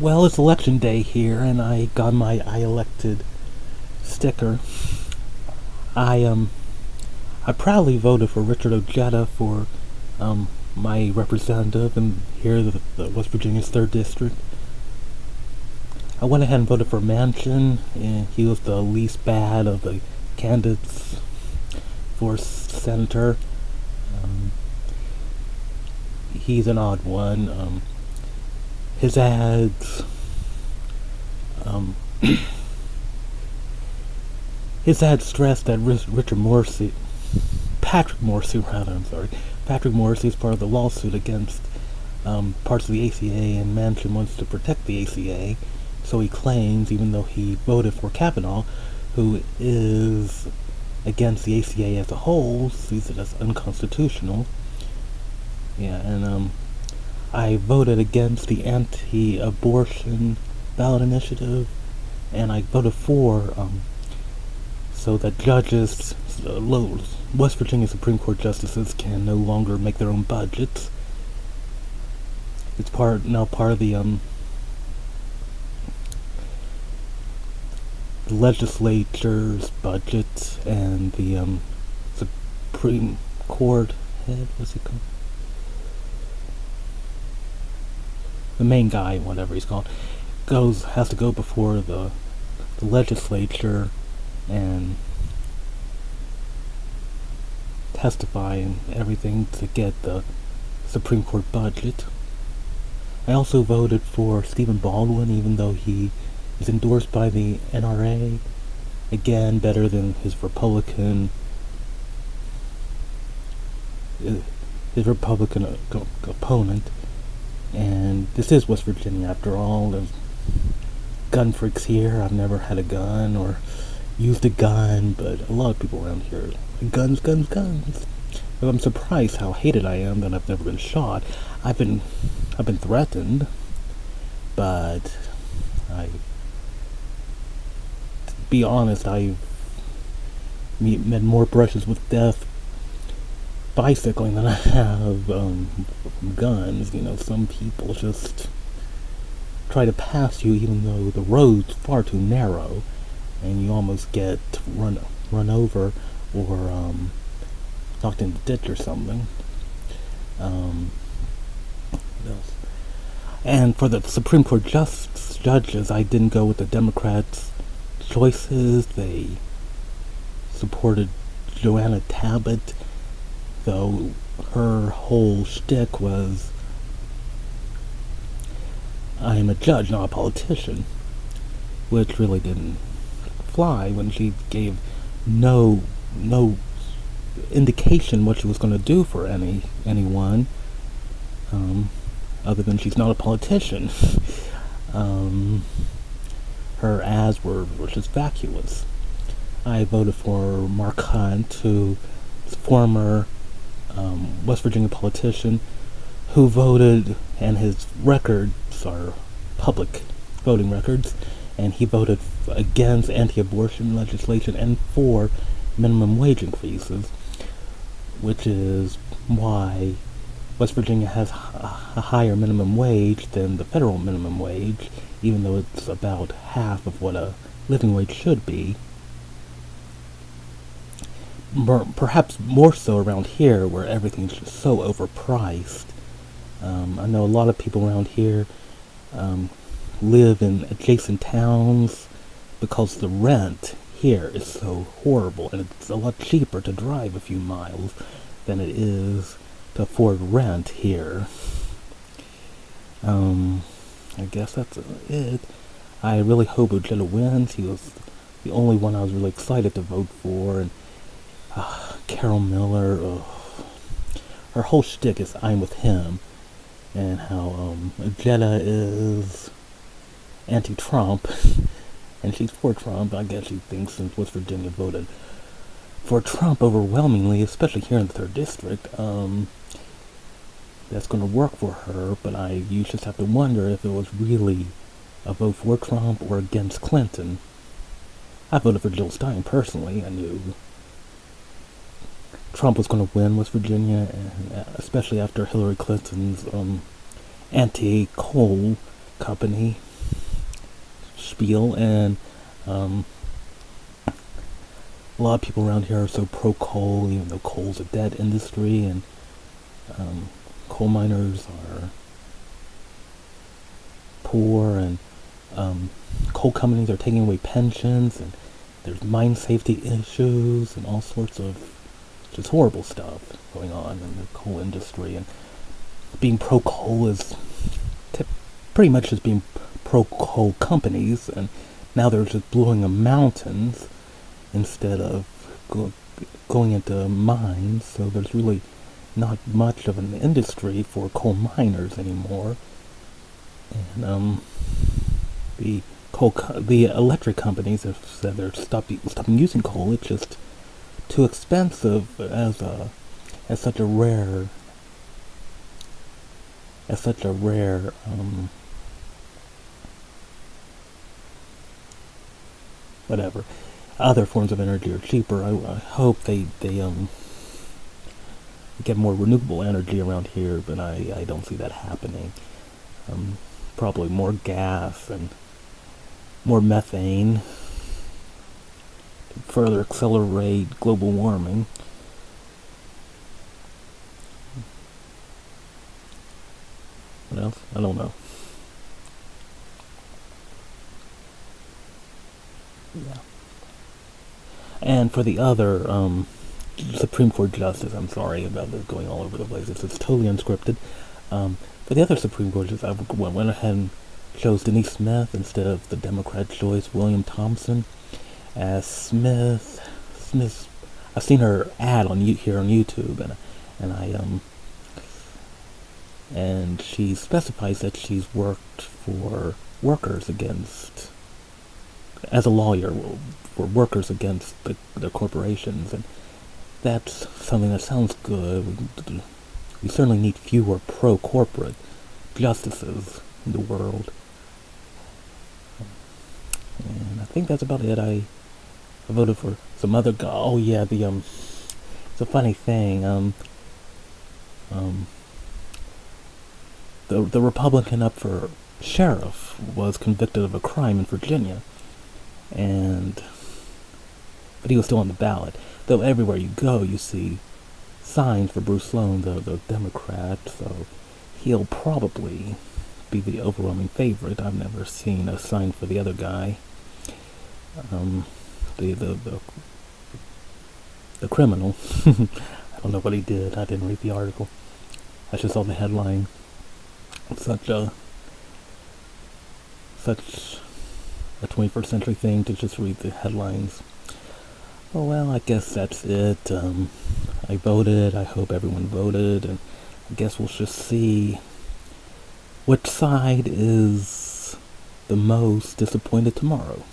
Well, it's election day here, and I got my I elected sticker. I I proudly voted for Richard Ojeda for my representative in here, the West Virginia's third district. I went ahead and voted for Manchin, and he was the least bad of the candidates for senator. Um, he's an odd one. His ads. Um, His ad stressed that Patrick Morrissey rather, I'm sorry, Patrick Morrissey is part of the lawsuit against parts of the ACA, and Manchin wants to protect the ACA, so he claims, even though he voted for Kavanaugh, who is against the ACA as a whole, sees it as unconstitutional. Yeah, and I voted against the anti-abortion ballot initiative, and I voted for so that judges, West Virginia Supreme Court justices, can no longer make their own budgets. It's now part of the legislature's budget, and the Supreme Court head, what's he called? The main guy, whatever he's called, has to go before the legislature and testify and everything to get the Supreme Court budget. I also voted for Stephen Baldwin, even though he is endorsed by the NRA. Again, better than his Republican opponent. And this is West Virginia after all. There's gun freaks here. I've never had a gun or used a gun, but a lot of people around here like guns. But I'm surprised how hated I am that I've never been shot. I've been threatened, but to be honest, I've met more brushes with death bicycling than I have guns. You know, some people just try to pass you even though the road's far too narrow, and you almost get run over or knocked in the ditch or something. And for the Supreme Court judges, I didn't go with the Democrats' choices. They supported Joanna Tabbitt, though her whole shtick was, I am a judge, not a politician, which really didn't fly when she gave no indication what she was going to do for anyone, other than she's not a politician. Her ads were just vacuous. I voted for Mark Hunt, who is a former West Virginia politician who voted, and his records are public voting records, and he voted against anti-abortion legislation and for minimum wage increases, which is why West Virginia has a higher minimum wage than the federal minimum wage, even though it's about half of what a living wage should be. Perhaps more so around here, where everything's just so overpriced. I know a lot of people around here live in adjacent towns because the rent here is so horrible, and it's a lot cheaper to drive a few miles than it is to afford rent here. I guess that's it. I really hope Ojeda wins. He was the only one I was really excited to vote for, and Carol Miller, her whole shtick is I'm with him, and how Ojeda is anti-Trump, and she's for Trump. I guess she thinks since West Virginia voted for Trump overwhelmingly, especially here in the 3rd District, that's going to work for her, but you just have to wonder if it was really a vote for Trump or against Clinton. I voted for Jill Stein personally. I knew Trump was going to win West Virginia, and especially after Hillary Clinton's anti-coal company spiel, and a lot of people around here are so pro-coal, even though coal's a dead industry, and coal miners are poor, and coal companies are taking away pensions, and there's mine safety issues, and all sorts of just horrible stuff going on in the coal industry. And being pro-coal is pretty much just being pro-coal companies, and now they're just blowing up mountains instead of going into mines, so there's really not much of an industry for coal miners anymore. And the electric companies have said they're stopping using coal. It's just too expensive as such a rare whatever. Other forms of energy are cheaper. I hope they get more renewable energy around here, but I don't see that happening. Probably more gas and more methane to further accelerate global warming. What else? I don't know. Yeah. And for the other Supreme Court justice, I'm sorry about this going all over the place. It's totally unscripted. For the other Supreme Court justice, I went ahead and chose Denise Smith instead of the Democrat choice, William Thompson. As Smith, I've seen her ad here on YouTube, and she specifies that she's worked for workers against, as a lawyer, for workers against their corporations, and that's something that sounds good. We certainly need fewer pro-corporate justices in the world. And I think that's about it. I voted for some other guy. Oh yeah, it's a funny thing. The Republican up for sheriff was convicted of a crime in Virginia, but he was still on the ballot. Though everywhere you go, you see signs for Bruce Sloan, the Democrat, so he'll probably be the overwhelming favorite. I've never seen a sign for the other guy. The criminal. I don't know what he did. I didn't read the article. I just saw the headline. Such a 21st century thing to just read the headlines. Oh well, I guess that's it. I voted. I hope everyone voted, and I guess we'll just see which side is the most disappointed tomorrow.